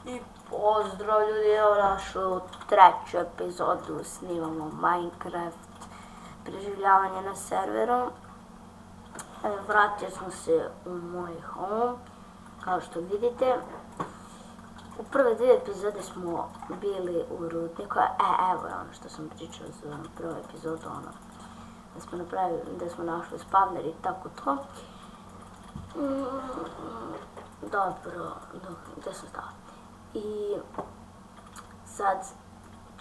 I pozdrav ljudi, evo našli u treću epizodu, snimamo Minecraft, preživljavanje na serveru. Vratili smo se u moj home, kao što vidite. U prve dvije epizode smo bili u rudniku, evo je ono što sam pričao za prvu epizodu, ono, da smo našli spawner i tako to. Dobro, gdje sam stala? I sad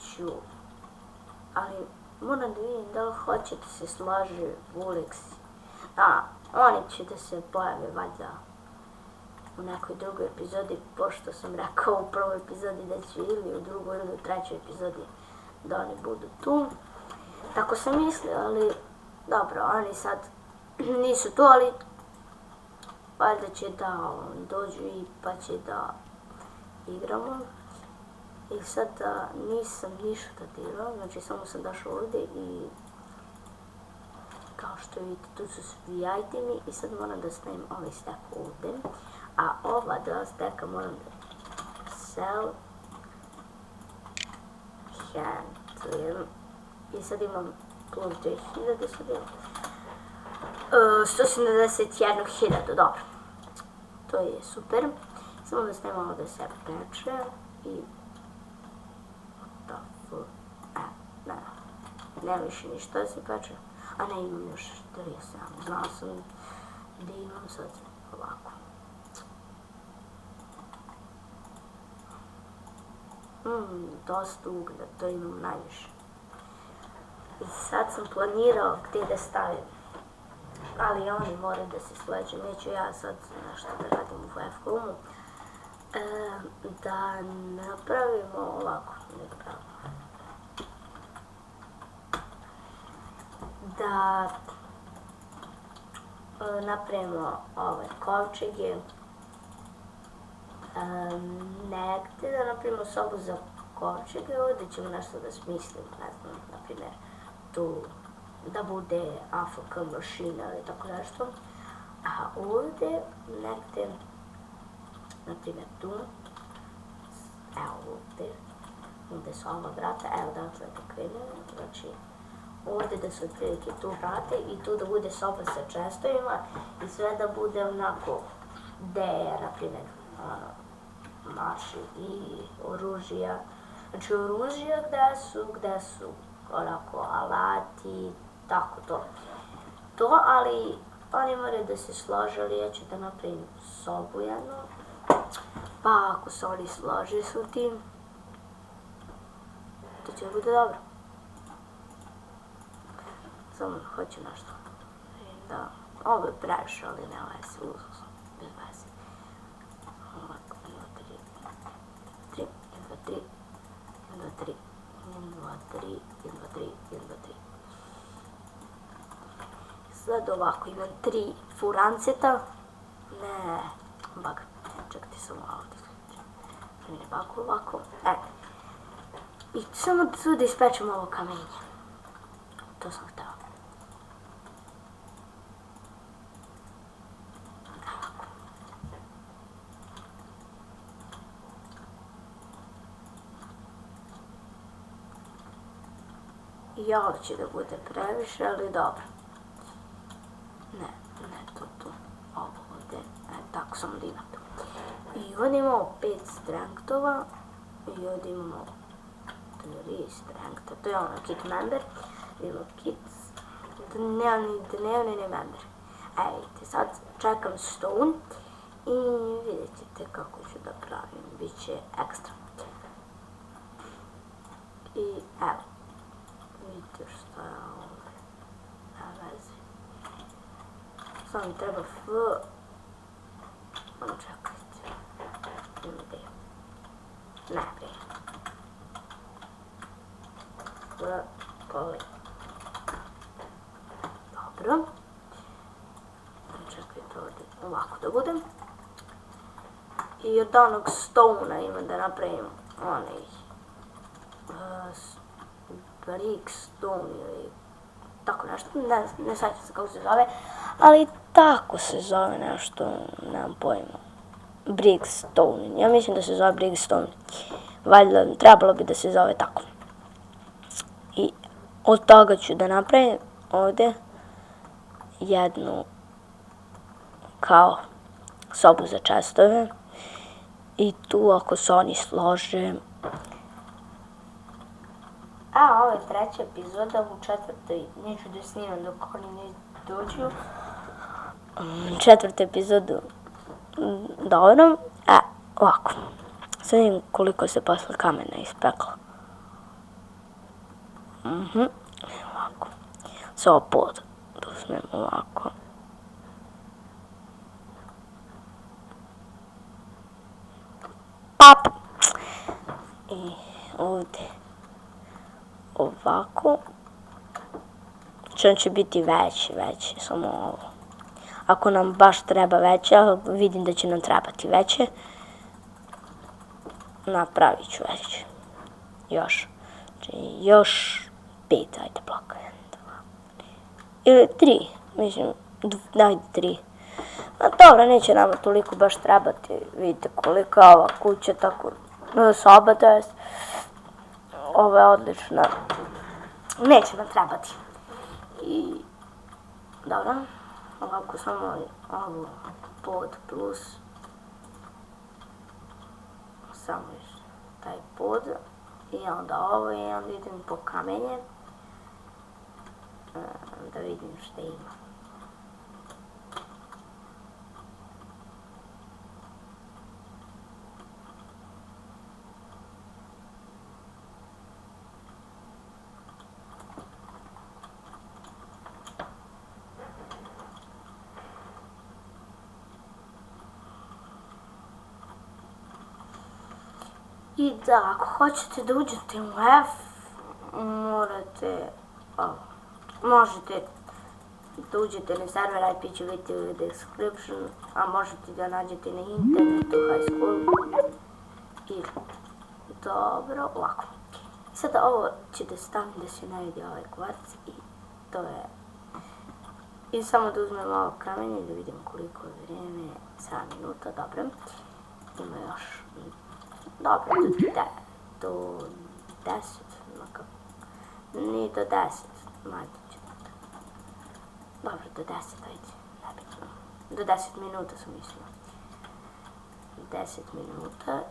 ću, ali moram da vidim da li hoćete se složi Vulix. Oni će da se pojave valjda u nekoj drugoj epizodi, pošto sam rekao u prvoj epizodi da će ili u drugoj ili u trećoj epizodi da oni budu tu. Tako sam mislio, ali dobro, oni sad nisu tu, ali valjda će da dođu i pa će da igramo. I sad nisam ništa dirao, znači samo sam došao ovdje i kao što vidite tu su svi itemi i sad moram da stavim ovaj stack ovdje. A ova dva stacka moram da sell, handle i sad imam plus 2000 sad imam 171.000, dobro. To je super. Samo da stavimo ovdje se peče i ne više ništa da se peče. A ne, imam još 37, znao sam da imam sad ovako. Dosta uglja, to imam najviše. I sad sam planirao gdje da stavim, ali oni moraju da se sleđu, neću ja sad nešto da radim u FFM-u. Da napravimo ovako, da napravimo ove kovčege, negdje da napravimo sobu za kovčege, ovdje ćemo nešto da smislimo, ne znam, na primjer tu da bude AFK mašina ili tako nešto, a ovdje negdje, na primjer tu, evo ovdje su ova vrata, evo dakle da krenemo, znači ovdje da su otprilike tu vrate i tu da bude soba sa čestovima i sve da bude onako gdje je, na primjer, maši i oružja. Znači oružja gdje su onako alati, tako to. To, ali oni moraju da se slože, ali ja ću da napravim sobu jednu. Pa ako se oni slože s tim, to će bude dobro. Samo hoću nešto. Da, ovo je previše, ali ne veze, uzeo sam, bez veze. Ovako, 1, 2, 3, 1, 2, 3, 1, 2, 3, 1, 2, 3, 1, 2, 3, 1, 2, 3. Sad ovako, imam 3 furanceta. Ne, bak, čekajte samo ovdje. Ovako, I samo tu da ispečem ovo kamenje. To sam htjela. I ovo će da bude previše, ali dobro. Ne to, ovo ovdje, tako samo da imam tu. I ovdje imamo 5 strengthova i ovdje imamo 3 strengtha, to je ono kit member, imamo kit, dnevni member. Vidite, sad čekam stone i vidjet ćete kako ću da pravim, bit će ekstra. I evo, vidite što je ovdje, na vezi. Samo mi treba čekajte, ima ideju. Ne, poli. Dobro. Čekajte ovdje ovako da budem. I od onog stona imam da napravim onaj brick stone ili tako nešto, ne sjećam se kako se zove, ali tako se zove nešto, nemam pojma. Brigstone. Ja mislim da se zove Brigstone. Valjda trebalo bi da se zove tako. I od toga ću da napravim ovdje jednu kao sobu za čestove. I tu ako se oni slože. A ovo je treća epizoda, u četvrtoj neću da snimam dok oni ne dođu. Četvrtu epizodu dobro. Ovako. Sad vidim koliko se posle kamena ispeklo. Ovako. Sve ovo pod. Da uzmem ovako. Pap! I ovdje. Ovako. On će biti veći, samo ovo. Ako nam baš treba veće, vidim da će nam trebati veće. Napravit ću veće. Još 5, ajde bloka. Ili 3, mislim, dajde 3. Dobro, neće nam toliko baš trebati. Vidite koliko je ova kuća, tako, soba, to jest. Ovo je odlična. Neće nam trebati. I, dobro, ovako samo ovo pod plus. Samo taj pod. I onda ovo i onda idem po kamenje. Da vidim šta ima. I da, ako hoćete da uđete u F, možete da uđete na server, IP će biti u description, a možete da nađete na internetu, high school. I dobro, ovako. Sada ovo će da stavim da se ne vidi ovaj kvarc i to je. I samo da uzmem ovo kamenje i da vidim koliko je vrijeme, 7 minuta, dobro. Ima još. Dobro, do 10, ni do 10, majde će da. Dobro, do 10, ajde, nebitno. Do 10 minuta sam mislila. 10 minuta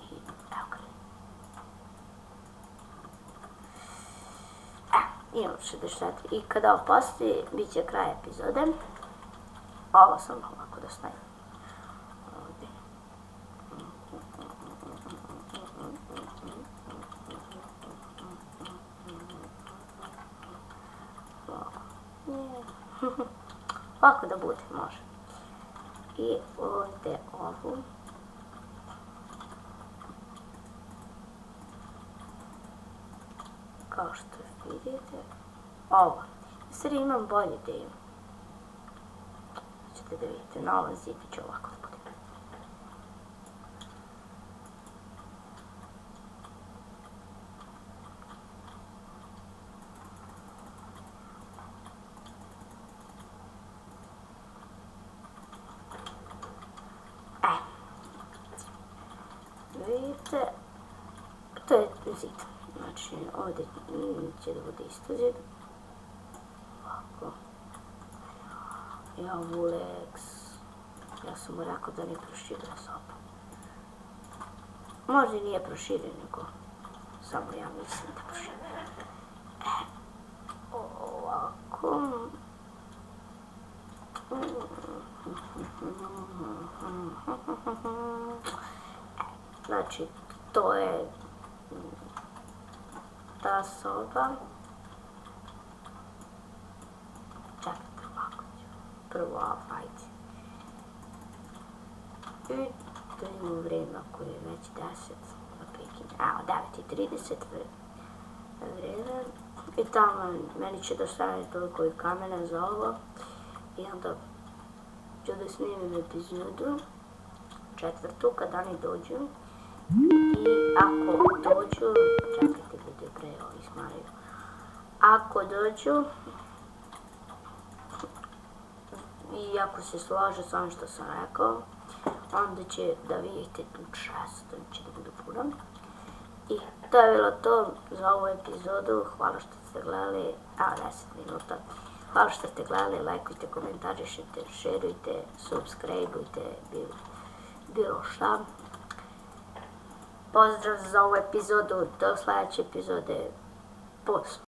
i evo ga. Imam 64 i kada ovo postoji, bit će kraj epizode. Ovo sam ovako da stavim. Ovako da bude, može. I ovdje ovu. Kao što vidite. Ovo. Sad imam bolje ideju. Ćete da vidite, na ovom zidu će ovako da bude. Vidite, to je zid. Znači, ovdje će da bude isto zid. Ovako. Evo Lex. Ja sam mu rekao da ne proširuje sobu. Možda nije proširio, nego samo ja mislim da proširio. Ovako. Znači, to je ta soba. Čekajte, ovako ću. Prvo ajde. I da imamo vrijeme ako je već 10. Evo, 9:30 vrijeme. I tamo meni će dostaviti toliko i kamena za ovo. I onda ću da snimim epizodu 4. kad oni dođu. I ako dođu, čekajte gdje pre ovi smaraju. Ako dođu i ako se slože s onim što sam rekao, onda će da vidite tu čast, onda će da budu puno. I to je bilo to za ovu epizodu, hvala što ste gledali, 10 minuta. Hvala što ste gledali, lajkujte, komentarišite, šerujte, subscribeujte, bilo šta. Pozdrav za ovu epizodu, do sljedeće epizode, pozdrav.